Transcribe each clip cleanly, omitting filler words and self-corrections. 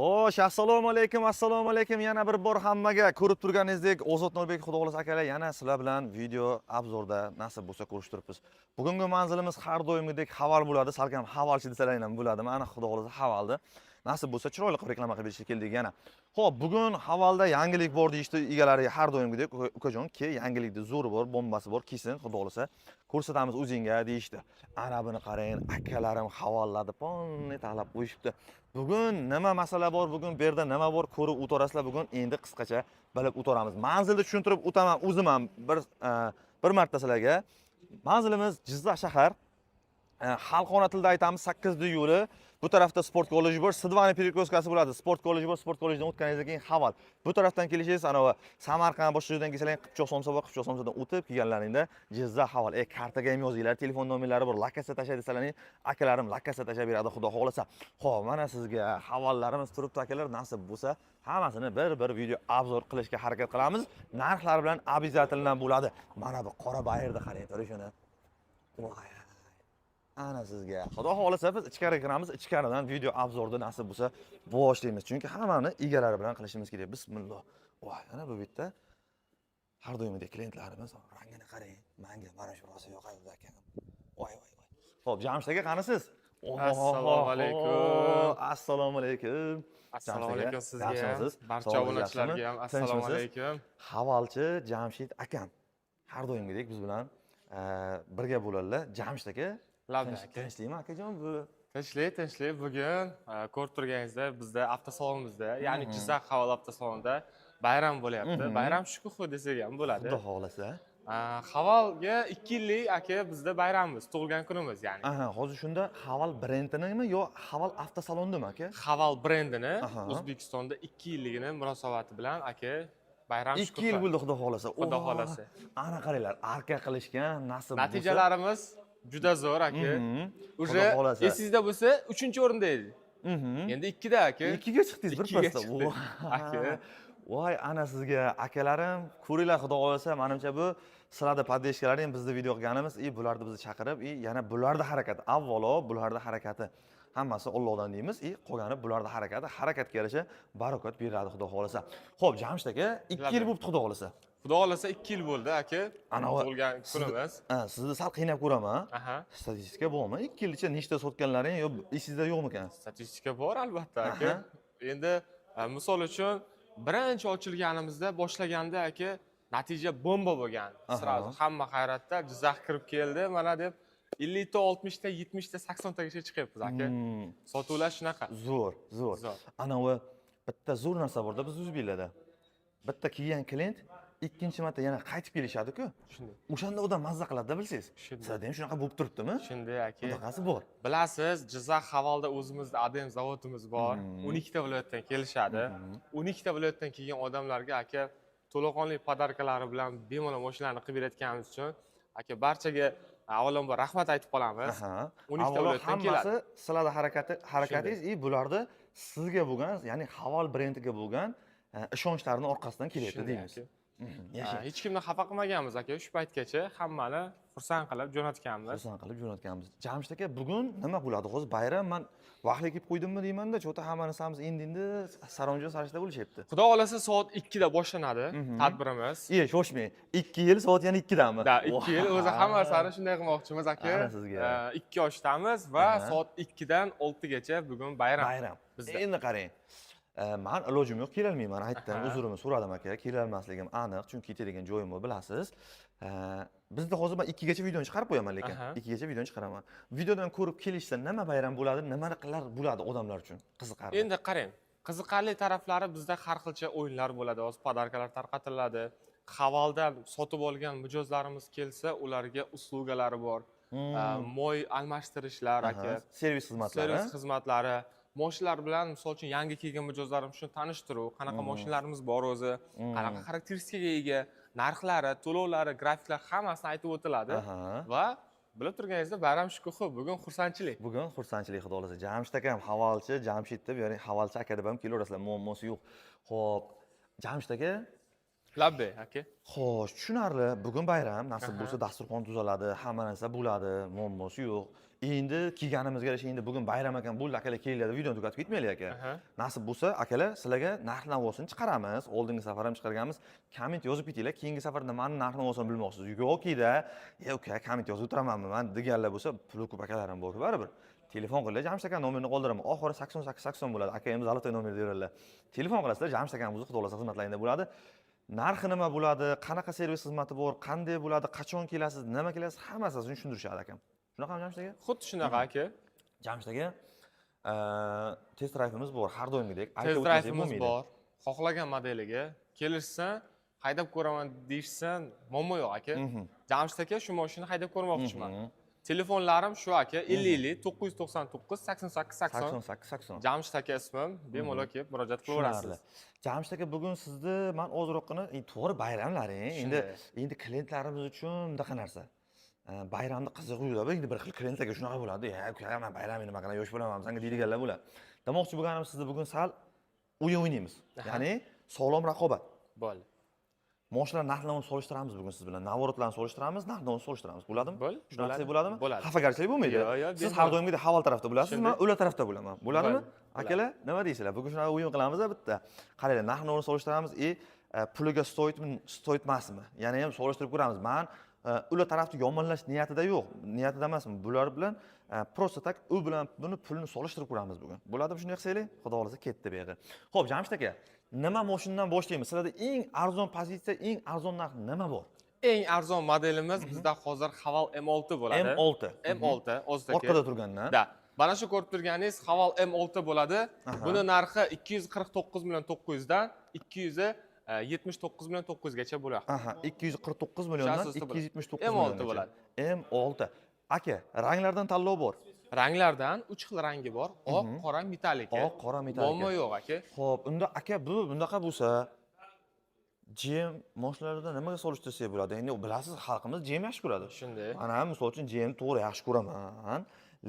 Xo'sh, assalomu alaykum. Yana bir bor hammaga ko'rib turganingizdek, Ozod Nurbek xudo xolasa akalar yana sizlar bilan video obzorda nasib bo'lsa ko'rishib turibmiz. Bugungi manzilimiz har doimgidek haval bo'ladi, salkam havalchi desalar ham bo'ladi. Mana xudo xolasa havaldi. Nasib bo'lsa chiroyli qilib reklama qilib berishga keldik yana. Xo'p, bugun havalda yangilik bor deyishdi egalariga har doimgidek. Ukajon, ke yangilikda zo'ri bor, bombasi bor, kelsin xudo xolasa ko'rsatamiz o'zingga deyishdi. Ana buni qarang, akalarim havalladi, ponni talab qo'yishibdi. Bugun nima masala bor, bugun bu yerda nima bor ko'rib o'tarasizlar. Bugun endi qisqacha bilib o'taramiz. Manzilni tushuntirib o'taman o'zim ham bir marta sizlarga. Manzilimiz Jizzax shahar. Xalqona tilda aytamiz 8-yo'li. Bu tarafda sport kolleji bor, Sidvani perekroskasi bo'ladi. Sport kolleji bor, sport kollejidan o'tganingizdan keyin Haval. Bu tarafdan kelishingiz ana va Samarqand boshqa joydan kelsangiz Qipchoq Somsa bor, Qipchoq Somsadan o'tib kelganlaringda Jizzax Haval. Kartaga ham yozinglar, telefon nomerlari bor. Lakasa tashay desalaring, akalarim lakasa tashay beradi, xudo xolasa. Xo'p, mana sizga havallarimiz turibdi akalar, nasib bo'lsa hammasini bir video obzor qilishga harakat qilamiz. Narxlar bilan обязательно bo'ladi. Mana bu qora bayirni qarang, shuni. Voy. Ana sizga. Xudo xolasa biz ichkariga kiramiz, ichkaridan video obzorda nasib bo'lsa boshlaymiz. Chunki hammani egalari bilan qilishimiz kerak. Bismillah. Voy, ana bu yerda har doimgidek klientlarimiz rangini qarang. Menga mana shu rosa yoqadi ekan. Voy. Xo'p, Jamshid aka qanisiz? Assalomu alaykum. Assalomu alaykum. Assalomu alaykum sizga ham. Barcha obunachilarga ham assalomu alaykum. Havalchi Jamshid akam. Har doimgidek biz bilan birga bo'ladilar. Jamshid aka, tinchlikmi akajon bu? Tinchlik. Bugun ko'rib turganingizdek, bizda avtosalonimizda, ya'ni Jizzax Haval avtosalonida bayram bo'lyapti. Bayram shukuhi desak ham bo'ladi. Xudo xolasa. Havalga 2 yillik aka bizda bayramimiz, tug'ilgan kunimiz ya'ni. Hozir shunda Haval brendinimi yo Haval avtosalondimi aka? Haval brendini O'zbekistonda 2 yilligini munosabati bilan aka bayram shukuhi. 2 yil bo'ldi xudo xolasa. Xudo xolasa. Ana qaranglar, arka qilishgan, nasib bo'lsa. Natijalarimiz juda zo'r aka. Уже esingizda bo'lsa 3-o'rinda edi. Endi 2da aka. 2ga chiqdingiz bir pasda. Aka. Voy, ana sizga akalarim, ko'ringlar xudo xolasa, menimcha bu sizlarda poddeshkalar ham bizni video qilganimiz, bularni bizni chaqirib, yana bularda harakati. Avvalo bularda harakati. Hammasi Allohdan deymiz, qolgani bularda harakatga yarasha barakot beradi xudo xolasa. Xo'p, Jamshid aka, 2 yil bo'libdi xudo xolasa. Xudo xolasa 2 yil bo'ldi aka. Tug'ilgan kunimiz. Sizni sal qiynab ko'raman. Statistika bormi? 2 yil ichida nechta sotganlaring yo esingizda yo'qmi ekan? Statistika bor albatta aka. Endi misol uchun birinchi ochilganimizda boshlaganda aka natija bomba bo'lgan. Sразу hamma hayratda Jizzax kirib keldi, mana deb 50 ta, 60 ta, 70 ta, 80 tagacha chiqyapmiz aka. Sotuvlar shunaqa. Zo'r. Ana va bitta zo'r narsa borda biz O'zbeklarda. Bitta kelgan klient ikkinchi marta yana qaytib kelishadi-ku. Shunday. O'shanda odam mazza qiladi-da, bilsangiz. Sizda ham shunaqa bo'lib turibdimi? Shunday aka. Bunaqasi bor. Bilasiz, Jizzax Havalda o'zimizda ADM zavodimiz bor. 12 ta viloyatdan kelishadi. 12 ta viloyatdan kelgan odamlarga aka to'laqonli podarkalari bilan bemalol mashinalarni qilib berayotganimiz uchun aka barchaga avvalambor rahmat aytib qolamiz. 12 ta viloyatdan keladi. Hammasi sizlarda harakatingiz bularda sizga bo'lgan, ya'ni Haval brendiga bo'lgan ishonchlarini orqasidan kelyapti deymiz. Hech kimni xafa qilmaganmiz aka, shu paytgacha hammani xursand qilib jo'natganmiz. Jamshid aka, bugun nima bo'ladi? Hozir bayram, men vaqtga kelib qo'ydimmi deyman-da, chota hamma narsamiz endi saronjon sarishda bo'lishyapti. Xudo xolasa soat 2 da boshlanadi tadbirimiz. Shoshmang. 2 yil soat yana 2 dami? Da, 2 yil o'zi hammasini shunday qilmoqchimiz aka. 2 ochamiz va soat 2 dan 6 gacha bugun bayram. Bizda. Endi qarang. Men ilojim yo'q, kela olmayman. Aytdim, uzrimni so'radim aka, kela olmasligim aniq, chunki ketadigan joyim bor, bilasiz. Bizda hozir men 2 gacha videoni chiqarib qo'yaman, lekin 2 gacha videoni chiqaraman. Videodan ko'rib kelishsa nima bayram bo'ladi, nima qilar bo'ladi odamlar uchun qiziqarli. Endi qarang, qiziqarli taraflari bizda har xilcha o'yinlar bo'ladi, hozir podarkalar tarqatiladi. Havaldan sotib olgan mijozlarimiz kelsa, ularga uslugalari bor. Moy almashtirishlar aka, servis xizmatlari. Mashinalar bilan misol uchun yangi kelgan mijozlarimiz uchun tanishtiruv, qanaqa mashinalarimiz bor o'zi, qanaqa xarakteristikaga ega, narxlari, to'lovlari, grafiklar hammasini aytib o'tiladi va bilib turganingizda bayram shukuhi, bugun xursandchilik. Xudo xolasa. Jamshid akam havalchi, Jamshid deb, ya'ni havalchi aka deb ham kelaverasizlar, muammosi yo'q. Xo'p, Jamshid aka, labbay aka. Xo'sh, tushunarli. Bugun bayram, nasib bo'lsa dasturxon tuzaladi, hamma narsa bo'ladi, muammosi yo'q. Endi kiyganimizga yarasha endi bugun bayram ekan, bo'ldi akalar kelinglar, videoni tugatib ketmaylik aka. Aha. Nasib bo'lsa, akalar sizlarga narx-navosini chiqaramiz. Oldingi safar ham chiqarganmiz. Komment yozib ketinglar. Keyingi safar nimani narx-navosini bilmoqsiz. Yo'qki-da, uka, komment yozib o'tiramanmi men deganlar bo'lsa, puli ko'p akalar ham bor baribir. Telefon qilinglar, Jamshid aka nomerini qoldiraman. Oxiri 8880 bo'ladi. Akayimiz Zolotoy nomer beradilar. Telefon qilasizlar, Jamshid akamizni xudo xolasa xizmatlaringda bo'ladi. Narxi nima bo'ladi, qanaqa servis xizmati bor, qanday bo'ladi, qachon kelasiz, nima kelasiz, hammasini tushuntirishadi akam. Shunaqami Jamshid aka? Xuddi shunaqa aka. Jamshid aka, test drive'imiz bor, har doimgidek. Test drive'imiz bor. Xohlagan modeliga kelishsan, haydab ko'raman deyishsan, muammo yo'q aka. Jamshid aka, shu mashinani haydab ko'rmoqchiman. Telefonlarim shu aka 50 999 88 80. 8880. Jamshid aka ismim, bemalol kelib murojaat qilaverasiz. Jamshid aka, bugun sizni men ozroqgina to'g'ri bayramlaring. Endi klientlarimiz uchun bunaqa narsa. Bayramda qiziquvda, endi bir xil klientlarga shunaqa bo'ladi. Uka, men bayramni nima qilay, yosh bo'laman, senga deydiganlar bo'ladi. Demoqchi bo'lganim sizni bugun sal o'yin o'ynaymiz. Ya'ni sog'lom raqobat. Bo'ldi. Mashinalar narx-navoni solishtiramiz bugun siz bilan. Navorotlarni solishtiramiz, narx-navoni solishtiramiz. Bo'ladimi? Bo'ldi. Shunaqa qilsak bo'ladimi? Bo'ladi. Xafagarchilik bo'lmaydi. Yo'q, Siz har doimgidek havol tarafda bo'lasiz, men o'la tarafda bo'laman. Bo'ladimi? Bo'ladi. Akalar, nima deysizlar? Bugun shunaqa o'yin qilamiz bitta. Qaranglar, narx-navoni solishtiramiz, puliga stoytmasmi? Ya'ni ham solishtirib ko'ramiz. Men ular tarafni yomonlash niyatida yo'q. Niyatida emasman. Bular bilan просто tak u bilan buni pulini solishtirib ko'ramiz bugun. Bo'ladimi shunday qilsaylik? Xudo xolasa ketdi bu yerga. Xo'p, Jamshid aka, nima mashinadan boshlaymiz? Sizlarda eng arzon pozitsiya, eng arzon narx nima bor? Eng arzon modelimiz bizda hozir Haval M6 bo'ladi. M6. M6 o'zida. Orqada turgandan. Da. Mana shu ko'rib turganingiz Haval M6 bo'ladi. Buni narxi 249 million 900 dan 279 million 900 gacha bo'ladi. 249 milliondan 279 million M6 bo'ladi. M6. Aka, ranglardan tanlov bor. Ranglardan 3 xil rangi bor. Oq, qora, metalik. Oq, qora, metalik. Muammo yo'q aka. Xo'p, unda aka bunaqa bo'lsa, GM mashinalarida nimaga solishtirsak bo'ladi? Endi bilasiz, xalqimiz GM yaxshi ko'radi. Shunday. Ana misol uchun GM to'g'ri yaxshi ko'raman.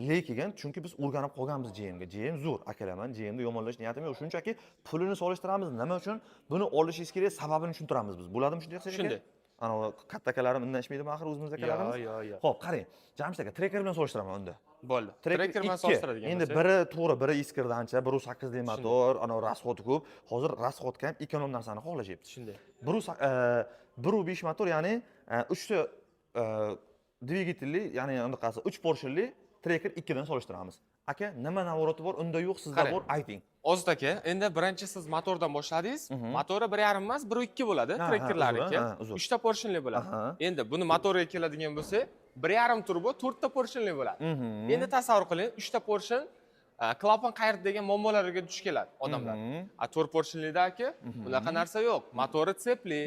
Lekin chunki biz o'rganib qolganmiz GM ga. GM zo'r, akalar, men GM ni yomonlash niyatim yo'q. Shunchaki pulini solishtiramiz. Nima uchun buni olishingiz kerak, sababini tushuntiramiz biz. Bo'ladimi shunday qilsak? Shunday. Ana katta akalarim indashmaydimi axir o'zimiz akalarimiz? Yo'q. Xo'p, qarang. Jamshid aka, Tracker bilan solishtiraman unda. Bo'ldi. Tracker bilan solishtiradigan endi biri to'g'ri, biri iskirdancha, biri 8 lik motor, ana rasxodi ko'p. Hozir rasxodga ham ekonom narsani xohlashyapti. Shunday. 1.5 motor, ya'ni 3 ta dvigatelli, ya'ni anaqasi 3 porshinli Tracker 2 dan solishtiramiz. Aka, nima navorati bor? Unda yo'q, sizda bor, ayting. Ozod aka, endi birinchi siz motordan boshladingiz. Motori 1.5 emas, 1.2 bo'ladi, Trackerlarniki. 3 ta porshinli bo'ladi. Endi buni motoriga keladigan bo'lsa, 1.5 turbo, 4 ta porshinli bo'ladi. Endi tasavvur qiling, 3 ta porshin klapan qayerda degan muammolarga duch keladi odamlar. 4 porshinlida aka, bunaqa narsa yo'q. Motori tsepli.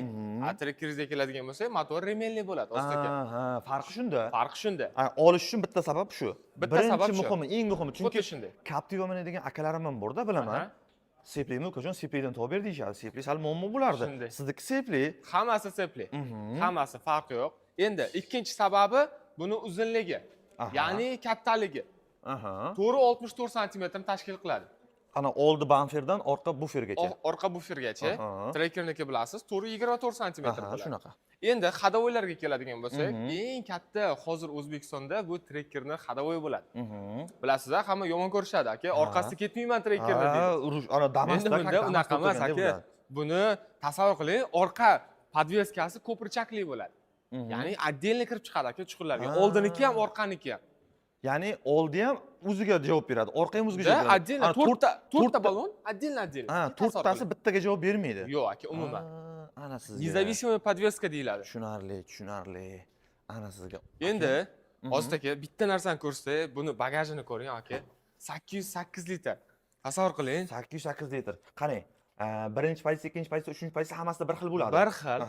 Trackeringizga keladigan bo'lsa, motori remelli bo'ladi, ozod aka. Farqi shunda. Farqi shunda. Olish uchun bitta sabab shu. Bitta sabab shu. Muhimi, eng muhimi, chunki shunday. Captiva minadigan akalarim ham borda, bilaman. Seplimi qachon seplidan to'g'ri ber deyishadi. Sepli sal muammo bo'lardi. Sizniki sepli. Hammasi sepli. Hammasi farqi yo'q. Endi ikkinchi sababi buni uzunligi. Ya'ni kattaligi. To'g'ri 64 sm tashkil qiladi. Ana oldi bamferdan orqa bufergacha. Orqa bufergacha. Trackerniki bilasiz, to'g'ri 24 sm bo'ladi. Shunaqa. Endi xadovoylarga keladigan bo'lsak, eng katta hozir O'zbekistonda bu trekkerni xadovoy bo'ladi. Bilasizlar, hamma yomon ko'rishadi aka, orqasiga ketmayman trekkerni deydi. Urush, ana Damas'da unaqa emas aka. Buni tasavvur qiling, orqa podveskasi ko'pirchakli bo'ladi. Ya'ni отдельно kirib chiqadi aka chuqurlarga. Oldiniki ham, orqaniki ham. Ya'ni oldi ham o'ziga javob beradi, orqa ham o'ziga javob beradi. To'rtta balon отдельно. To'rttasi bittaga javob bermaydi. Yo'q aka, umuman. Ana sizga. Независимый подвеска deyiladi. Tushunarli. Ana sizga. Endi hozir aka bitta narsani ko'rsak, buni bagajini ko'ring aka. 808 litr. Tasavvur qiling. 808 litr. Qarang. Birinchi pozitsiya, ikkinchi pozitsiya, uchinchi pozitsiya hammasida bir xil bo'ladi. Bir xil.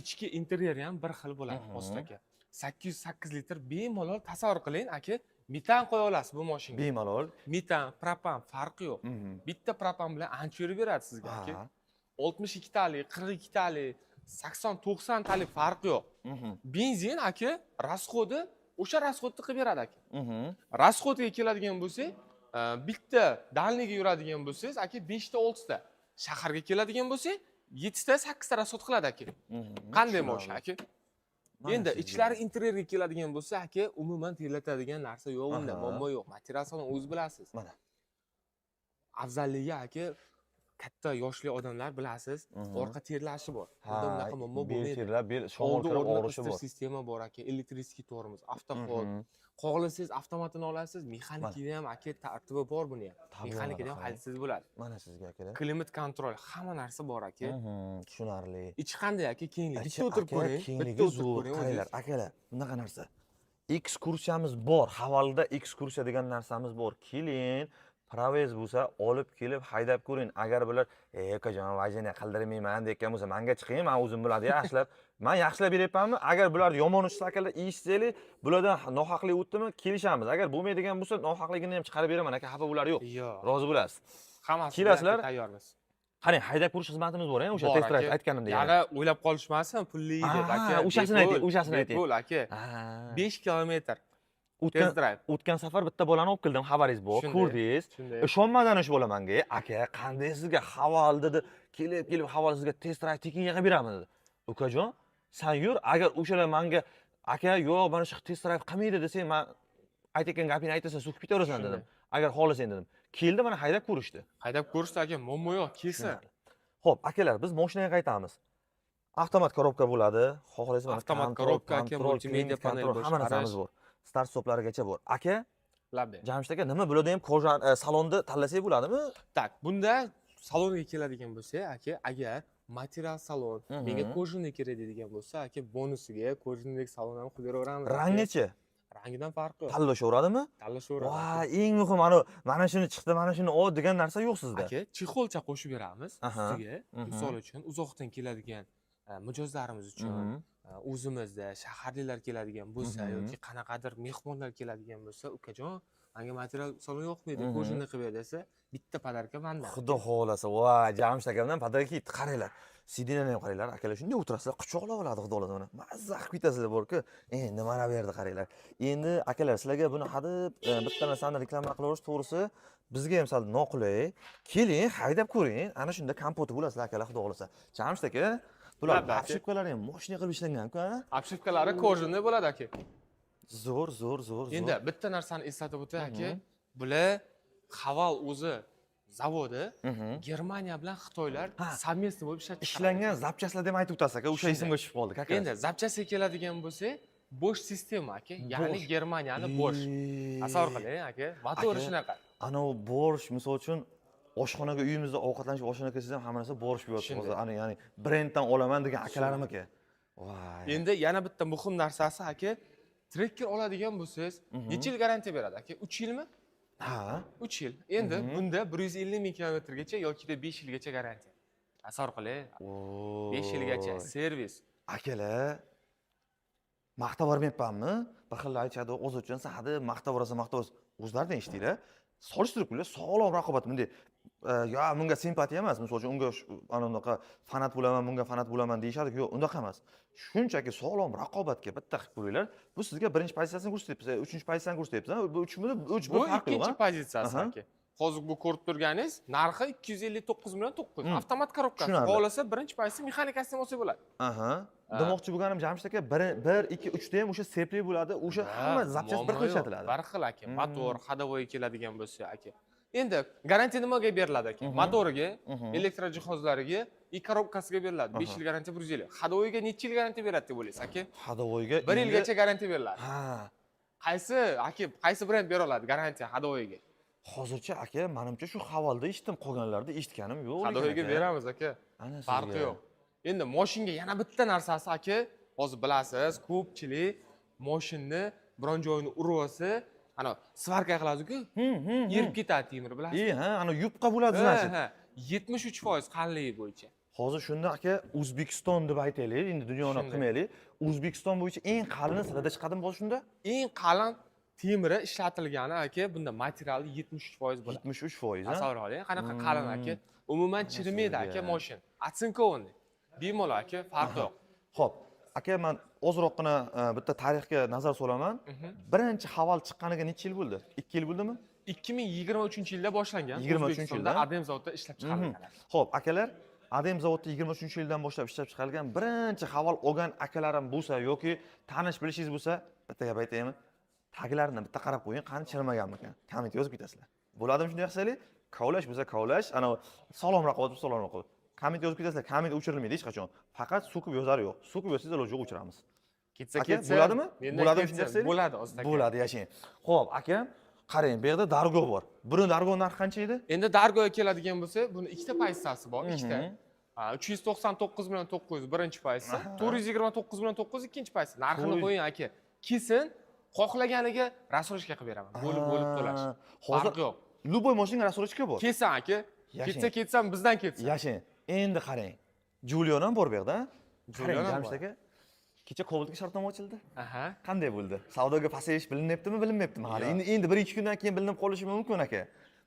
Ichki interyeri ham bir xil bo'ladi hozir aka. 808 litr bemalol tasavvur qiling aka. Metan qo'ya olasiz bu mashinaga. Bemalol. Metan, propan farqi yo'q. Bitta propan bilan ancha yurib beradi sizga aka. 62 talik, 42 talik, 80-90 talik farqi yo'q. Benzin aka, rasxodi o'sha rasxodni qilib beradi aka. Rasxodga keladigan bo'lsak, bitta dalniga yuradigan bo'lsangiz aka 5 ta 6 ta. Shaharga keladigan bo'lsak, 7 ta 8 ta rasxod qiladi aka. Qanday mashina aka? Endi ichlari interyerga keladigan bo'lsa, aka, umuman terlatadigan narsa yo'q unda, muammo yo'q. Material salon o'zingiz bilasiz. Mana. Afzalligi, aka, katta yoshli odamlar bilasiz, orqa terlashi bor. Unda unaqa muammo Bel bo'lmaydi. terlab, bel shamol kirib og'rishi Isitish bor. sistema bor, aka, elektriskiy tormoz, avtohol. Qo'g'lasangiz avtomatini olasiz, mexanikida ham, aka, tartibi bor buni ham. Mexanikada ham xavfsiz bo'ladi. Mana sizga akalar. Klimat kontrol, hamma narsa bor, aka. Tushunarli. Ichi qanday, aka? Kengligi. Bitta o'tirib ko'ring. Kengligi zo'r. Qaranglar, akalar, bunaqa narsa. Ekskursiyamiz bor. Havolda ekskursiya degan narsamiz bor. Keling, pravez bo'lsa, olib kelib haydab ko'ring. Agar bular, "Akajon, vajina qildirmayman" degan bo'lsa, menga chiqing, men o'zim biladi yaxshilab. Men yaxshilab beryapmanmi? Agar bular yomon ishsa akalar, eshitsanglar, bulardan nohaqlik o'tdimi, kelishamiz. Agar bo'lmaydigan bo'lsa, nohaqligini ham chiqarib beraman, aka, xafa bo'lar yo'q. Yo'q. Rozi bo'lasiz. Hammasi Kelasizlar? tayyormiz. Qarang, haydab ko'rish xizmatimiz bor, o'sha test drive aytganimdek. Yana o'ylab qolishmasin, pulli deb, aka. O'shasini ayting, o'shasini ayting. Bepul, aka. 5 kilometr. O'tgan Test drive. o'tgan safar bitta bolani olib keldim, xabaringiz bor, ko'rdingiz. Ishonmadan ish bo'lamanga, aka, qanday sizga haval dedi, kelib haval sizga test drive tekinga qilib beraman dedi. Ukajon, sen yur, agar o'shalar menga, aka, yo'q, mana shu test drive qilmaydi desang, men aytgan gapingni aytasan, so'kib ketaverasan dedim. Agar xohlasang dedim. Keldi, mana haydab ko'rishdi. Haydab ko'rishdi, aka, muammo yo'q, kelsin. Xo'p, akalar, biz mashinaga qaytamiz. Avtomat korobka bo'ladi, xohlaysiz mana Avtomat korobka, aka, multimedia panel hamma narsamiz bor. Start stoplarigacha bor. Aka, Labbe. Jamshid aka, nima bo'ladi ham ko'rgan salonni tanlasak bo'ladimi? Tak, bunda salonga keladigan bo'lsa, aka, agar material salon, menga kojinli kerak deydigan bo'lsa, aka, bonusiga kojinlik salon ham qilib beraveramiz. Rangichi? Rangidan farqi yo'q. Tanlashaveradimi? Tanlashaveradi. Voy, eng muhim mana shuni chiqdi, mana shuni ol degan narsa yo'q sizda. Aka, chexolcha qo'shib beramiz ustiga. Misol uchun, uzoqdan keladigan mijozlarimiz uchun, o'zimizda shaharliklar keladigan bo'lsa yoki qanaqadir mehmonlar keladigan bo'lsa, ukajon, menga material salon yo'qmaydi, kojinli qilib ber desa, bitta podarka mendan. Xudo xohlasa, voy, Jamshid akamdan podarka ketdi, qaranglar. Sidinani ham qaranglar, akalar shunday o'tirasizlar, quchoqlab oladi, xudo xohlasa mana. Mazza qilib ketasizlar borku. Nimani berdi qaranglar. Endi akalar, sizlarga buni hadeb bitta narsani reklama qilaverish to'g'risi bizga ham sal noqulay. Keling, haydab ko'ring. Ana shunda kompoti bo'lasizlar, akalar, xudo xohlasa. Jamshid aka, bular obshipkalari ham moshina qilib ishlangan-ku, ha? Obshipkalari kojinli bo'ladi, aka. Zo'r. Endi bitta narsani eslatib o'tay, aka. Bular Haval o'zi zavodi Germaniya bilan Xitoylar совместно bo'lib ishlab ishlangan zapchastlar deb aytib o'tasiz aka, o'sha esimga tushib qoldi, aka. Endi zapchastga keladigan bo'lsa, Bosch sistema, aka, ya'ni Germaniyani Bosch. Tasavvur qiling, aka, motori shunaqa. Ana u Bosch, misol uchun oshxonaga uyimizda ovqatlanishga oshxonaga kirsangiz ham hammasi Bosch bo'lyapti hozir. Ana, ya'ni brenddan olaman degan akalarim aka. Voy. Endi yana bitta muhim narsasi, aka, trekker oladigan bo'lsangiz, necha yil garantiya beradi, aka? 3 yilmi? Ha, 3 yil. Endi bunda 150 ming kilometrgacha yoki 5 yilgacha garantiya. Tasavvur qiling. 5 yilgacha servis. Akalar, maqtab yubormayapmanmi? Bir xil aytadi, o'z uchun sahada maqtab yuborsa, o'zlaridan eshitdinglar. Solishtirib qo'yinglar, sog'lom raqobat bunday. Yo, bunga simpatiya emas, misol uchun unga ana unaqa fanat bo'laman, bunga fanat bo'laman deyishadi. Yo'q, undaqa emas. Shunchaki sog'lom raqobatga bitta qilib ko'ringlar. Bu sizga birinchi pozitsiyasini ko'rsatyapsiz, uchinchi pozitsiyani ko'rsatyapsiz. Bu 3 million, 3 bu ikkinchi pozitsiyasi, aka. Hozir bu ko'rib turganingiz narxi 259 million 900. Avtomat korobkasi. Xohlasa birinchi pozitsiya mexanikasini olsa bo'ladi. Demoqchi bo'lganim Jamshid aka, 1, 2, 3 da ham o'sha sepli bo'ladi. O'sha hamma zapchast bir xil ishlatiladi. Bir xil, aka. Motor, ходовой keladigan bo'lsa, aka. Endi garantiya nimaga beriladi, aka? Motoriga, elektrojihozlariga, и korobkasiga beriladi. 5 yil garantiya 100 yil. ходовойga necha yil garantiya beradi deb o'ylaysiz, aka? ходовойga 1 yilgacha garantiya beriladi. Ha. Qaysi brend bera oladi garantiya ходовойga? Hozircha aka, menimcha shu havolda eshitdim, qolganlarda eshitganim yo'q. ходовойga beramiz, aka. Farqi yo'q. Endi moshinga yana bitta narsasi, aka, hozir bilasiz, ko'pchilik moshinni biron joyini urib olsa, ana svarka qiladi-ku, yirib ketadi temir, bilasiz? Ha, ana yupqa bo'ladi, значит. 73% qalinligi bo'yicha. Hozir shunda aka, O'zbekiston deb aytaylik, endi dunyoni qilmaylik. O'zbekiston bo'yicha eng qalini sizlarda chiqadimi hozir shunda? Eng qalin temiri ishlatilgani, aka, bunda materiali 73% bo'ladi. 73%. Tasavvur qiling, qanaqa qalin, aka. Umuman chirimaydi, aka, mashin. Atsinkovni. Bemalol, aka, farqi yo'q. Xo'p, aka, men ozroqgina bitta tarixga nazar solaman. Birinchi haval chiqqaniga necha yil bo'ldi? 2 yil bo'ldimi? 2023-yilda boshlangan. 23-yilda Adem zavodida ishlab chiqarilgan. Xo'p, akalar, Adem zavodda 23-yildan boshlab ishlab chiqarilgan birinchi havol olgan akalarim bo'lsa yoki tanish bilishingiz bo'lsa, bitta gap aytaymi? Taglarini bitta qarab qo'ying, qani chirmaganmikan? Komment yozib ketasizlar. Bo'ladimi shunday qilsanglar? Kavlash bo'lsa kavlash, ana salomroq qilib salomroq qilib. Komment yozib ketasizlar, komment o'chirilmaydi hech qachon. Faqat so'kib yozar yo'q. So'kib yozsangiz iloji yo'q o'chiramiz. Ketsa Aka, bo'ladimi? Bo'ladimi shunday ketsa. qilsanglar? Bo'ladi, aka. Bo'ladi, yashang. Xo'p, aka, qarang, bu yerda dargo bor. Buni dargo narxi qancha edi? Endi dargoga keladigan bo'lsa, buni ikkita pozitsiyasi bor, ikkita. 399 million 900 birinchi pozitsiya, 429 million 900 ikkinchi pozitsiya. Narxini qo'ying aka. Kelsin, xohlaganiga rasolishga qilib beraman. Bo'lib to'lash. Farqi yo'q. Любой mashina rasolishka bor. Kelsin aka. Ketsam bizdan ketsin. Yashang. Endi qarang. Julion ham bor bu yerda. Julion ham bor. Kecha Cobaltga shartnoma ochildi. Aha. Qanday bo'ldi? Savdoga pasayish bilinyaptimi, bilinmayaptimi hali? Endi 1-2 kundan keyin bilinib qolishi mumkin aka.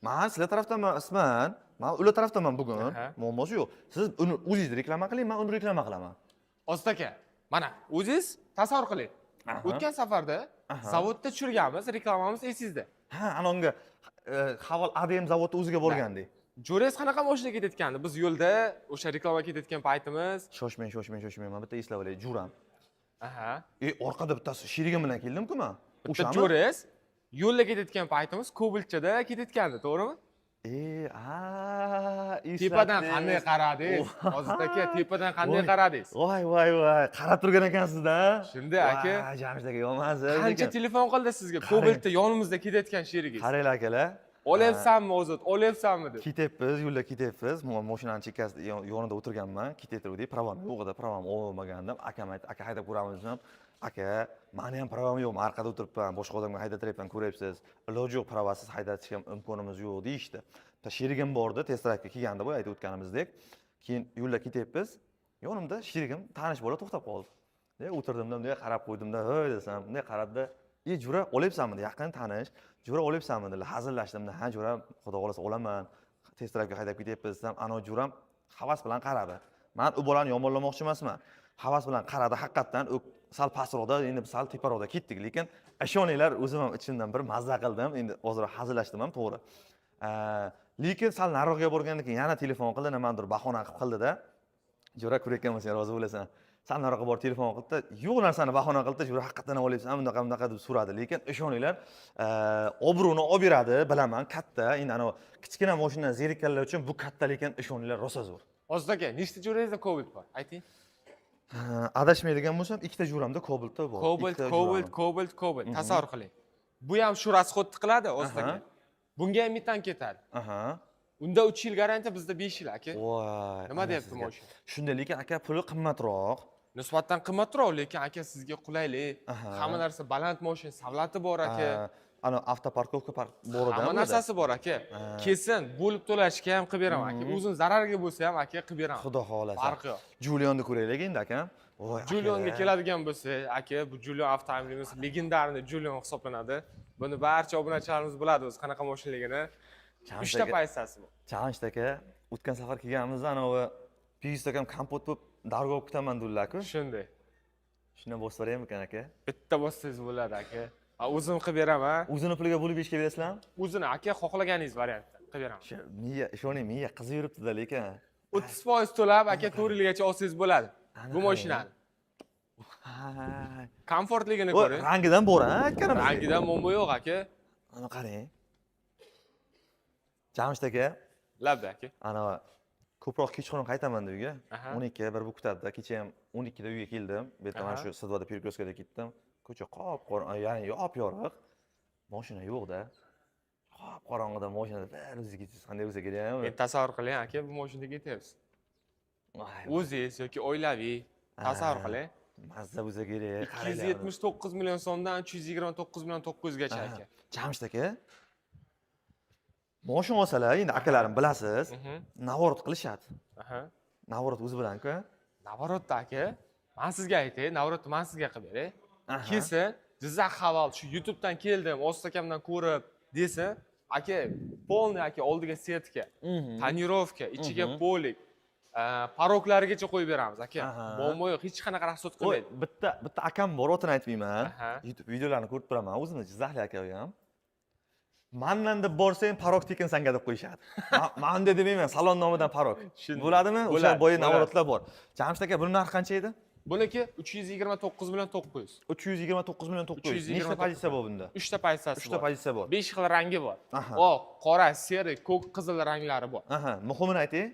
Men sizlar tarafdaman Isman, men ular tarafdaman bugun. Muammosi yo'q. Siz uni o'zingiz reklama qiling, men uni reklama qilaman. Ozod aka, mana o'zingiz tasavvur qiling. O'tgan safarda zavodda tushirganmiz, reklamamiz esingizda. Ha, ana unga havol ADM zavodda o'ziga borgandek. Jo'rangiz qanaqa mashina ketayotgandi? Biz yo'lda o'sha reklama ketayotgan paytimiz. Shoshmang. Men bitta eslab olay, Juram. Aha. Orqada bittasi sherigim bilan keldim-ku men. Bitta jo'rangiz yo'lda ketayotgan paytimiz Cobaltchada ketayotgandi, to'g'rimi? Tepadan qanday qaradingiz? Ozod aka, tepadan qanday qaradingiz? Voy, qarab turgan ekansiz-da. Shunday aka. Jamshid aka yo'qmasiz. Qancha telefon qildi sizga? Cobaltda yonimizda ketayotgan sherigingiz. Qaranglar akalar. Olyapsanmi Ozod? Olyapsanmi deb. Ketyapmiz, yo'lda ketyapmiz. Mashinani chekkasida yonida o'tirganman. Ketyapti, pravam yo'q edi, pravam olmagandim. Akam aytdi, aka haydab ko'ramiz desam, aka, meni ham pravam yo'q, men orqada o'tiribman, boshqa odamga haydatyapman, ko'ryapsiz. Iloji yo'q, pravasiz haydatishga imkonimiz yo'q deyishdi. Sherigim bordi, tez-tezroq kelgandi bu aytib o'tganimizdek. Keyin yo'lda ketyapmiz. Yonimda sherigim tanish bola to'xtab qoldi. O'tirdimda, bunday qarab qo'ydimda, "Hoy" desam, bunday qarabda, Jura olyapsanmi?" Yaqin tanish. "Jura olyapsanmi?" dedi. Hazillashdimda, "Ha, Jura, xudo xolasa olaman. Tez-tezroq haydab ketyapmiz" desam, ana Juram havas bilan qaradi. Men u bolani yomonlamoqchi emasman. Havas bilan qaradi, haqiqatan u sal pastroqda, endi sal teparoqda ketdik, lekin ishoninglar, o'zim ham ichimdan bir mazza qildim. Endi ozroq hazillashdim ham, to'g'ri. Lekin sal nariroqqa borgandan keyin yana telefon qildi, nimadir bahona qilib qildi-da. Jura ko'rayotgan bo'lsang, rozi bo'lasan. Sal nariroqqa borib telefon qildi, yo'q narsani bahona qildi, Jura haqiqatan olyapsan, bunaqa deb so'radi. Lekin ishoninglar, obro'ni olib beradi, bilaman, katta. Endi ana kichkina mashina zerikanlar uchun bu katta, lekin ishoninglar rosa zo'r. Ozod aka, nechta jo'rangizda Cobalt bor? Ayting. Adashmaydigan bo'lsam, ikkita Juramda Cobaltda bor. Cobalt. Tasavvur qiling. Bu ham shu rasxodni qiladi, Ozod aka. Bunga ham metan ketadi. Unda 3 yil garantiya, bizda 5 yil aka. Voy. Nima deyapti mashina? Shunday, lekin aka puli qimmatroq. Nisbatan qimmatroq, lekin aka sizga qulaylik. Hamma narsa baland mashina, savlati bor aka. Ana avtoparkovka bor edi. Hamma narsasi bor aka. Kelsin, bo'lib to'lashga ham qilib beraman aka. O'zim zararga bo'lsa ham aka qilib beraman. Xudo xolasa. Farqi yo'q. Julionni ko'raylik endi aka. Voy. Julionga keladigan bo'lsa, aka, bu Julion avtomobilimiz legendarniy Julion hisoblanadi. Buni barcha obunachilarimiz biladi o'zi qanaqa mashinaligini. 3 ta pozitsiyasi bor. Jamshid aka, o'tgan safar kelganimizda anavi Piyusakam kompot bo'lib dargo olib kutaman dedilar-ku. Shunday. Shundan bosib beraymikan aka? Bitta bossangiz bo'ladi aka. O'zim qilib beraman. O'zini puliga bo'lib ishga berasizlarmi? O'zini aka xohlaganingiz variantda qilib beraman. Miya, ishoning, miya qizib yuribdi-da, lekin 30% to'lab aka 4 yilgacha olsangiz bo'ladi. Bu mashinani. Komfortligini ko'ring. Rangidan bor, ha, aka? Rangidan muammo yo'q aka. Ana qarang. Jamshid aka, labda aka. Ana ko'proq kechqurun qaytaman uyga. 12 bir bu kutadi. Kecha ham 12 da uyga keldim. Bu yerda mana shu Sidvoda Perkroskada ketdim. Ko'cha qop-qorong, ya'ni yop-yorug'. Mashina yo'q-da. Qop-qorong'ida mashinada bir o'zingiz qanday bo'lsa kerak. Men tasavvur qiling aka, bu mashinaga ketyapsiz. O'zingiz yoki oilaviy tasavvur qiling. Mazza bo'lsa kerak. 279 million so'mdan 329 million 900 gacha aka. Jamshid aka. Mashina olsalar, endi akalarim bilasiz, navorot qilishadi. Navorot o'zi bilan-ku. Navorotda aka, men sizga aytay, navorotni men sizga qilib beray. Kelsin, Jizzax Haval shu YouTube'dan keldim, Ozod akamdan ko'rib desa, aka, polniy aka oldiga setka, tonirovka, ichiga polik, paroklarigacha qo'yib beramiz aka. Muammo yo'q, hech qanaqa rasxod qilmaydi. Bitta akam bor, otini aytmayman. YouTube videolarini ko'rib turaman. O'zimiz Jizzaxlik aka u ham. Mandan deb borsang, parok tekin sanga deb qo'yishadi. Manda demayman, salon nomidan parok. Bo'ladimi? O'sha Bo'ladi, bo'yi bo'ladi. navorotlar bor. Jamshid aka, buning narxi qancha edi? Buniki 329 million 900. 329 million 900. 329. Nechta pozitsiya bor bunda? 3 ta pozitsiyasi 3 ta pozitsiya bor. 5 xil rangi bor. Aha. Oq, qora, seri, ko'k, qizil ranglari bor. Aha, muhimini ayting.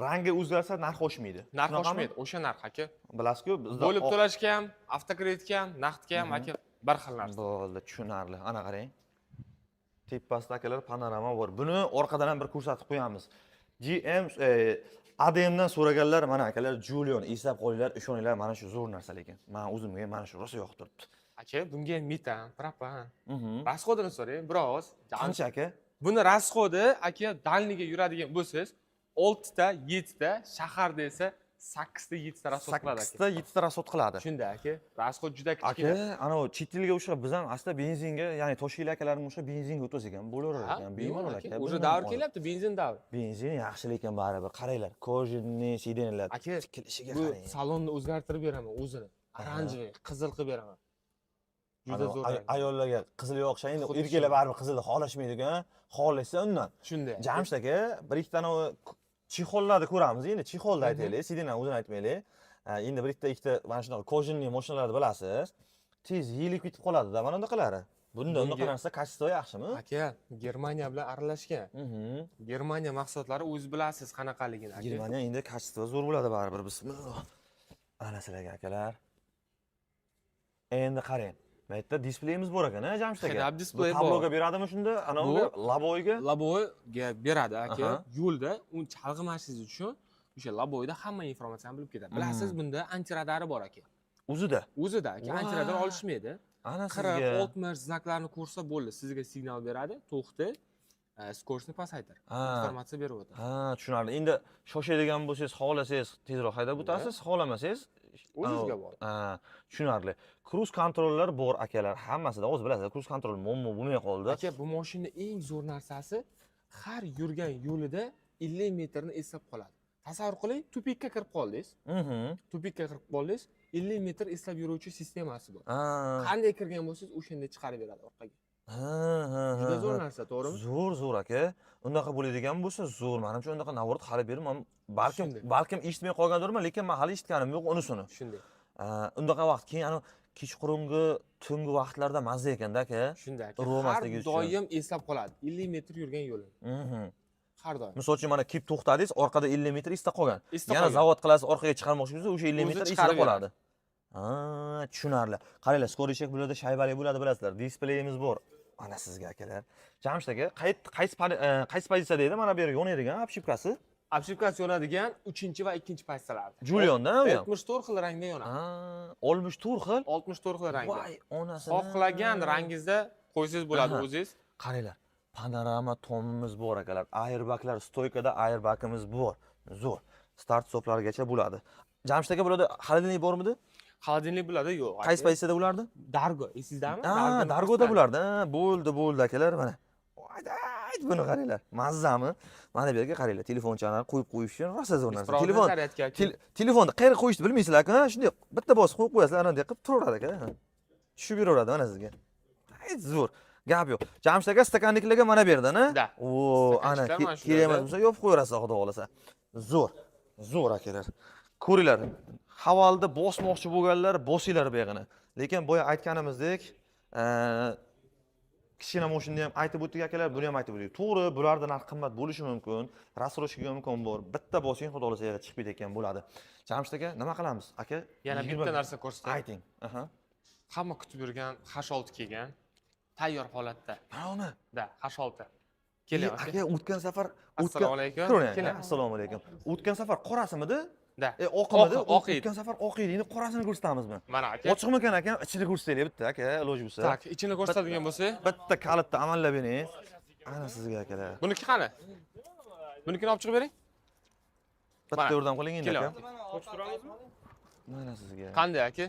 Rangi o'zgarsa narx oshmaydi. Narx Shunaqami? oshmaydi, o'sha narx aka. Bilasizku, bizda Bo'lib to'lashga ham, avtokreditga ham, naqdga ham aka bir xil narsa. bo'ldi, tushunarli. Ana qarang. Tepasida akalar panorama bor. Buni orqadan ham bir ko'rsatib qo'yamiz. GM ADMdan so'raganlar, mana akalar Julion eslab qolinglar, ishoninglar, mana shu zo'r narsa lekin. Men o'zimga mana shu rosa yoqib turibdi. Aka, bunga ham metan, propan. Mhm. Rasxodini so'rang, biroz. Qancha aka? Buni rasxodi aka dalniga yuradigan bo'lsangiz, 6 ta, 7 ta, shaharda esa 8 ta, 7 ta rasxod qiladi aka. 8 ta, 7 ta rasxod qiladi. Shunda aka, rasxod juda Aka, kichkina. ana chet elga o'sha biz ham aslida benzinga, ya'ni Toshkent akalarning o'sha benzinga o'tsak ham bo'laverar ekan. Bemalol aka. O'sha davr kelyapti, benzin davri. Benzin yaxshi lekin baribir. Qaranglar, kojinni, sidenlar. Aka, Kelishiga bu qarang. salonni o'zgartirib beraman o'zini. Oranjiy, qizil qilib beraman. Juda zo'r. Ayollarga qizil yoqishaydi, Xuddi erkaklar baribir qizilni xohlashmaydi-ku. Xohlasa undan. Shunday. Jamshid aka, bir ikkita chexollarni ko'ramiz. Endi chexolni aytaylik, sidendan o'zini aytmaylik. Endi bir ikkita mana shunaqa kojinli mashinalarni bilasiz. Tez yilib ketib qoladi-da, mana bunaqalari. Bunda unaqa narsa kачество yaxshimi? Aka, Germaniya bilan aralashgan. Germaniya mahsulotlari o'zi bilasiz qanaqaligini aka. Germaniya endi kачество zo'r bo'ladi baribir. Bismillah. Ana sizlarga akalar. Endi qarang. Bu yerda displeyimiz bor ekan-a, Jamshid aka. Xilab displey bor. Tabloga beradimi shunda? Anaviga, laboyga? Laboyga beradi aka. Aha. Yo'lda uni chalg'imashingiz uchun o'sha laboyda hamma informatsiyani bilib ketadi. Bilasiz, bunda antiradari bor aka. O'zida. O'zida aka, antiradar olishmaydi. Ana 40, sizga. 60 znaklarni ko'rsa bo'ldi, sizga signal beradi, to'xta, skorochni pasaytir. Informatsiya berib o'tadi. Ha, tushunarli. Endi shoshadigan bo'lsangiz, xohlasangiz tezroq haydab o'tasiz, xohlamasangiz O'zingizga bor. Ha, tushunarli. Cruise kontrollar bor akalar, hammasida o'zi bilasiz, cruise kontrol muammo bo'lmay qoldi. Aka, bu mashina eng zo'r narsasi har yurgan yo'lida 50 metrni eslab qoladi. Tasavvur qiling, tupikka kirib qoldingiz. Tupikka kirib qoldingiz, 50 metr eslab yuruvchi sistemasi bor. Qanday kirgan bo'lsangiz, o'shanday chiqarib beradi orqaga. Juda zo'r narsa, to'g'rimi? Zo'r aka. Unaqa bo'ladigan bo'lsa zo'r. Menimcha unaqa navorot hali bermam. Balkim eshitmay qolgandirman, lekin men hali eshitganim yo'q unisini. Shunday. Undaqa vaqt keyin ana kechqurungi, tungi vaqtlarda mazza ekanda aka. Shunday aka. Urmasligi Har uchun. doim eslab qoladi. 50 metr yurgan yo'lini. Har doim. Misol uchun mana kelib to'xtadingiz, orqada 50 metr esda qolgan. Esda Yana qolgan. zavod qilasiz, orqaga chiqarmoqchi bo'lsangiz, o'sha 50 metr esda chiqarib qoladi. Ha, tushunarli. Qaranglar, skorichek bo'ladi, shaybali bo'ladi, bilasizlar. Displeyimiz bor. Mana sizga akalar. Jamshid aka, qaysi pozitsiyada edi? Mana bu yerga yonadigan obshipkasi. Obshipkasi yonadigan 3 va 2 pozitsiyalarda. Julion-da u ham. 64 xil rangda yonadi. Ha, 64 xil. 64 xil rangda. Voy, onasini. Xohlagan rangingizda qo'ysangiz bo'ladi Aha. o'zingiz. Qaranglar, panorama tomimiz bor akalar. Airbaglar, stoykada airbagimiz bor. Zo'r. Start stoplargacha bo'ladi. Jamshid aka, bo'ladi, xolodilnik bormidi? Xolodilnik bo'ladi, yo'q. Qaysi pozitsiyada bo'lardi? Dargo, esingizdami? Dargoda bo'lardi. Bo'ldi akalar, mana. Ayt buni qaranglar. Mazzami? Mana bu yerga qaranglar, telefonchani qo'yib qo'yishni rosa zo'r narsa. Telefonni qayerga qo'yishni bilmaysizlar-ku, ha? Shunday bitta bosib qo'yib qo'yasizlar, ana qilib turaveradi aka. Tushib yuraveradi mana sizga. Ayt zo'r. Gap yo'q. Jamshid aka stakanniklarga mana berdi-na? O, ana kerak emas bo'lsa yopib qo'yarasiz, xudo xolasa. Zo'r. Zo'r akalar. Ko'ringlar. Havolda bosmoqchi bo'lganlar bosinglar bu yog'ini. Lekin boya aytganimizdek, kichkina mashinani ham aytib o'tdik akalar, buni ham aytib o'tdik. To'g'ri, bularda narx qimmat bo'lishi mumkin, rasroshkiga imkon bor. Bitta bosing xudo xolasa yerga chiqib ketayotgan bo'ladi. Jamshid aka, nima qilamiz? Aka, Yana bitta narsa ko'rsatay. Ayting. Aha. Hamma kutib yurgan H6 kelgan. Tayyor holatda. Mana uni. H6. Keling aka, o'tgan safar Assalomu alaykum. Keling. Assalomu alaykum. O'tgan safar qorasimidi? Da. Oqimidi? Oq edi. O'tgan safar oq edi. Endi qorasini ko'rsatamizmi? Mana aka. Ochiqmikan aka? Ichini ko'rsataylik bitta aka, iloji bo'lsa. Tak, ichini ko'rsatadigan bo'lsa, bitta kalitni amallab bering. Ana sizga akalar. Buniki qani? Bunikini olib chiqib bering. Bitta yordam qiling endi aka. Qo'shib turamizmi? Mana sizga. Qanday aka?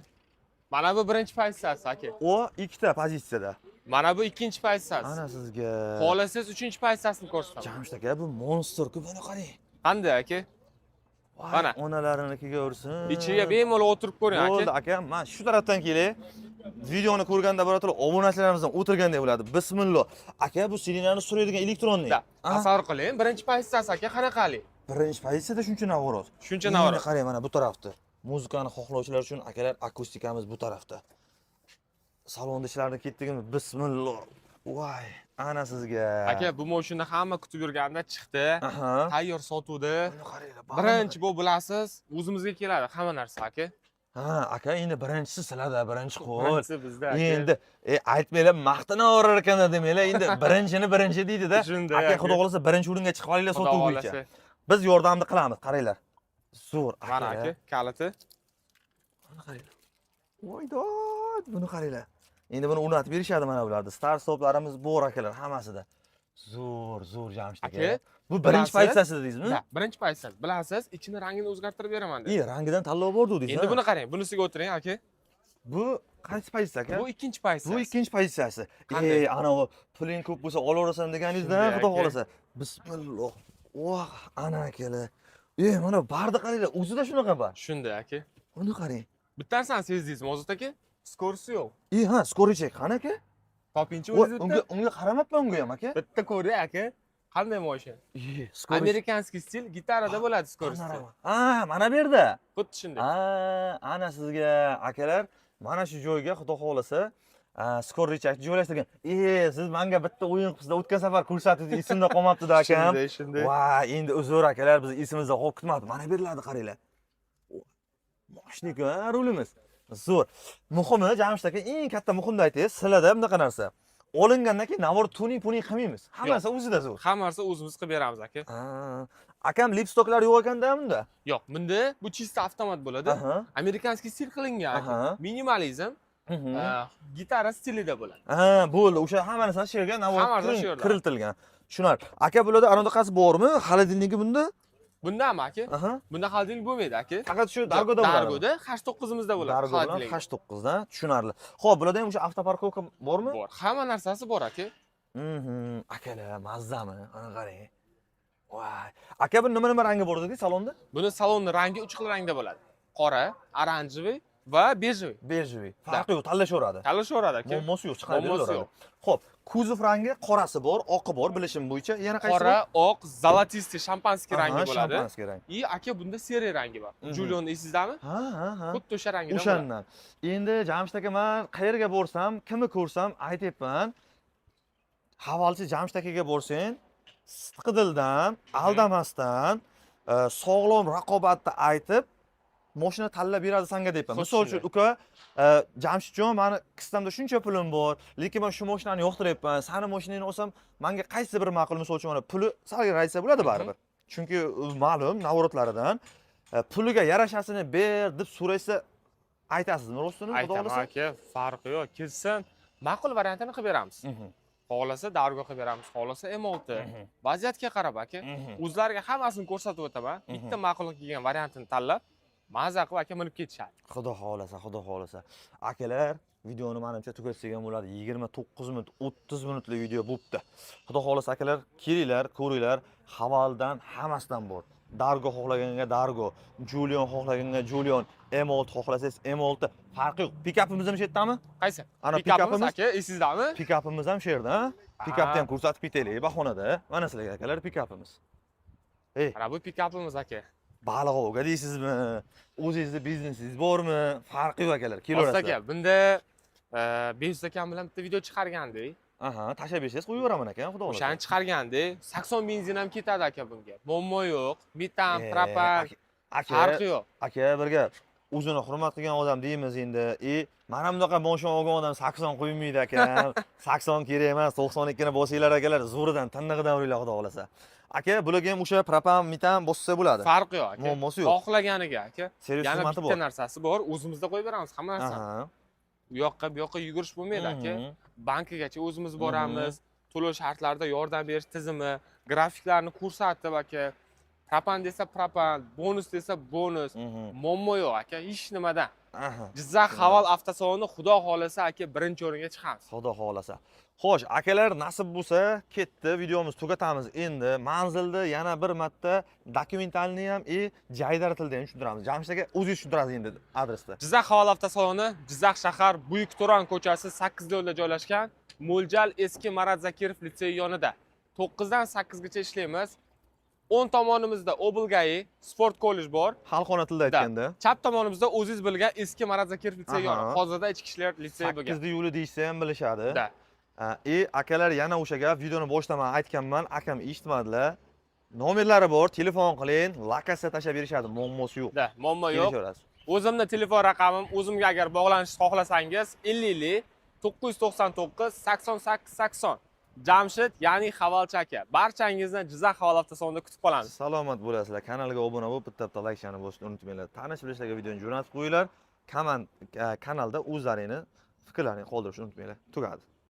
Mana bu birinchi pozitsiyasi aka. O ikkita pozitsiyada. Mana bu ikkinchi pozitsiyasi. Ana sizga. Xohlasangiz uchinchi pozitsiyasini ko'rsataman. Jamshid aka, bu monster-ku, buni qarang. Qanday aka? Mana. Onalarinikiga ursin. Ichiga bemalol o'tirib ko'ring Bo'ldi aka. aka, men shu tarafdan kelay. Videoni ko'rganda birodalar obunachilarimizdan o'tirgandek bo'ladi. Bismillah. Aka, bu silinani suraydigan elektronnik. Tasavvur qiling, birinchi pozitsiyasi aka qanaqalik? Birinchi pozitsiyada shuncha navrat. Shuncha navrat. Qarang, mana bu tarafda. Muzikani xohlovchilar uchun akalar akustikamiz bu tarafda. Salonda ishlarni ketdigimiz. Bismillah. Voy, ana sizga. Aka, bu mashina hamma kutib yurganda chiqdi. Tayyor sotuvdi. Qaranglar. Birinchi bu bilasiz, o'zimizga keladi hamma narsa aka. Ha, aka, endi birinchisi sizlarda, birinchi qo'l. Birinchisi bizda aka. Endi aytmanglar, maqtanaverar ekan demanglar. Endi birinchini birinchi deydi-da. Shunday Aka, aka. xudo xolasa birinchi o'ringa chiqib olinglar Xudo sotuv bo'yicha. xohlasa. Biz yordamni qilamiz, qaranglar. Zo'r Mana aka. aka, kaliti. Buni qaranglar. Voydod, buni qaranglar. Endi buni o'rnatib berishadi mana bularda. Star stoplarimiz bor akalar, hammasida. Zo'r Jamshid aka. Bu birinchi pozitsiyasi dedingizmi? Ha, birinchi pozitsiyasi. Bilasiz, ichini rangini o'zgartirib beraman dedi. Rangidan tanlov bor dedingiz. Endi buni qarang, bunisiga o'tiring aka. Bu qaysi pozitsiya aka? Bu ikkinchi pozitsiyasi. Bu ikkinchi pozitsiyasi. Qanday? Ana u puling ko'p bo'lsa olaverasan deganingizda, Shunday xudo aka. xolasa. Bismillah. Voh, ana akalar. Mana barda qaranglar, o'zida shunaqa bor. Shunday aka. Buni qarang. Bittasini sezdingizmi Ozod aka? Skorsi yo'q. Ha, skorichek qani aka? Topinchi Voy, o'zi bitta. unga qaramabman unga ham aka. Bitta ko'ring aka. Qanday mashina? Skorichek. Amerikanskiy stil gitarada bo'ladi skorsi. Mana bu yerda. Xuddi shunday. Ana sizga akalar, mana shu joyga xudo xolasa skorichakni joylashtirgan. Siz menga bitta o'yin qilibsizlar, o'tgan safar ko'rsatdingiz, esimda qolmabdi-da akam. Shunday. Voy, endi uzr akalar, biz esimizda qolib ketmadi. Mana beriladi, qaranglar. Moshnik-a, rulimiz. Zo'r. Muhimi, Jamshid aka, eng katta muhimni aytaysiz, sizlarda bunaqa narsa. Olingandan keyin navor tuning qilmaymiz. Hammasi o'zida zo'r. Hammasi o'zimiz qilib beramiz aka. Akam lipstoklar yo'q ekanda bunda. Yo'q, bunda bu chista avtomat bo'ladi. Amerikanskiy stil qilingan aka. Minimalizm. Gitara stilida bo'ladi. Bo'ldi. O'sha hamma narsa shu yerga navor Hammasi kiritilgan. Tushunarli. Aka, bularda anaqasi bormi? Xolodilnigi bunda? Bundami aka? Bunda xolodilnik bo'lmaydi aka. Faqat shu Dargoda bo'ladi. Dargoda 8-9imizda bo'ladi. Dargo bilan 8-9 dan, tushunarli. Xo'p, bularda ham o'sha avtoparkovka bormi? Bor. Hamma narsasi bor aka. Akalar, mazzami? Ana qarang. Voy. Aka, bu nima rangi bor dedingiz salonda? Buni salonni rangi 3 xil rangda bo'ladi. Qora, oranjiviy va bejviy. Bejviy. Farqi yo'q, tanlashaveradi. Tanlashaveradi aka. Muammosi yo'q, chiqarib beraveradi. Xo'p, kuzov rangi qorasi bor, oqi bor, bilishim bo'yicha. Yana qaysi? Qora, oq, zolotistый, shampanskiy rangi bo'ladi. Shampanskiy rangi. Aka bunda seriya rangi bor. Julion eslaysizlarmi? Ha. Xuddi o'sha rangda bo'ladi. O'shandan. Endi Jamshid aka, men qayerga borsam, kimni ko'rsam aytayapman. Havolchi Jamshid akaga borsang, sidqidildan, aldamasdan, sog'lom raqobatni aytib, mashina tanlab beradi senga deyapman. Misol uchun, uka, Jamshidjon, meni kistamda shuncha pulim bor, lekin men shu mashinani yoqtiryapman. Seni mashinangni olsam, menga qaysi biri ma'qul? Misol uchun, mana puli salga aytsa bo'ladi baribir. Chunki ma'lum navratlaridan puliga yarashasini ber deb so'raysa, aytasizmi rostini? Xudo Aytaman xolasa. aka, farqi yo'q. Kelsin, ma'qul variantini qilib beramiz. Xohlasa Dargo qilib beramiz, xohlasa M6. Vaziyatga qarab aka. O'zlariga hammasini ko'rsatib o'taman. Bitta ma'qullik kelgan variantini tanlab, maza qilib aka minib ketishadi. Xudo xolasa. Akalar, videoni menimcha tugatsak ham bo'ladi. 29 minut, 30 minutlik video bo'pti. Xudo xolasa akalar, kelinglar, ko'ringlar. Havoldan hammasidan bor. Dargo xohlaganga Dargo, Julion xohlaganga Julion, M6 xohlasangiz M6. Farqi yo'q. Pikapimiz ham shu yerdami? Qaysi? Ana Pikapimiz aka, eslaysizlarmi? Pikapimiz ham shu yerda, ha? Pikapni ham ko'rsatib ketaylik, bahonada. Mana sizlarga akalar pikapimiz. Mana bu pikapimiz aka. Balig'ovga deysizmi? O'zingizning biznesingiz bormi? Farqi yo'q akalar. Kelaverasizlar. Aka, bunda Bezus akam bilan bitta video chiqargandik. Tashlab bersangiz qo'yaveraman aka, xudo xolasa. O'shani chiqargandik. 80 benzin ham ketadi aka bunga. Muammo yo'q. Metan, propan, farqi yo'q. Aka, birga o'zini hurmat qilgan odam deymiz endi. Mana bunaqa mashina olgan odam 80 qo'ymaydi aka. 80 kerak emas, 92 ni bosinglar akalar, zo'ridan, tindig'idan uringlar xudo xolasa. Aka, bularga ham o'sha propan, metan bossa bo'ladi. Farqi yo'q aka. Muammosi yo'q. Xohlaganiga aka. Servis Yana xizmati bor. bitta narsasi bor, o'zimizda qo'yib beramiz hamma narsani. U yoqqa, bu yoqqa yugurish bo'lmaydi aka. Bankagacha o'zimiz boramiz. To'lov shartlarida yordam berish tizimi, grafiklarni ko'rsatib aka, propan desa propan, bonus desa bonus. Muammo yo'q aka, hech nimadan. Aha. Jizzax Haval avtosaloni xudo xolasa aka birinchi o'ringa chiqamiz. Xudo xohlasa. Xo'sh, akalar, nasib bo'lsa, ketdi, videomizni tugatamiz. Endi manzilni yana bir marta dokumentalni ham Jaydar tilida ham tushuntiramiz. Jamshid aka, o'zingiz tushuntirasiz endi adresda. Jizzax Haval avtosaloni Jizzax shahar Buyuk Turan ko'chasi 8-yo'lda joylashgan. Mo'ljal eski Marat Zakirov litseyi yonida. 9 dan 8 gacha ishlaymiz. O'ng tomonimizda Oblgai sport kollej bor. Xalqona tilda aytganda. Chap tomonimizda o'zingiz bilgan eski Marat Zakirov litseyi yoni. Hozirda ichki ishlar litseyi bo'lgan. 8-yo'li deysa ham bilishadi. Da. Akalar, yana o'sha gap, videoni boshlaman aytganman, akam eshitmadilar. Nomerlari bor, telefon qiling, lokatsiya tashlab berishadi, muammosi yo'q. Da, muammo yo'q. Kelishaverasiz. O'zimning telefon raqamim, o'zimga agar bog'lanishni xohlasangiz 50 999 88 80. Jamshid, ya'ni Havalchi aka. Barchangizni Jizzax Haval avtosalonida kutib qolamiz. Salomat bo'lasizlar. Kanalga obuna bo'lib, bitta like bosishni unutmanglar. Tanish bilishlarga videoni jo'natib qo'yinglar. Kanalda o'zlaringni fikrlaringni qoldirishni unutmanglar. Tugadi.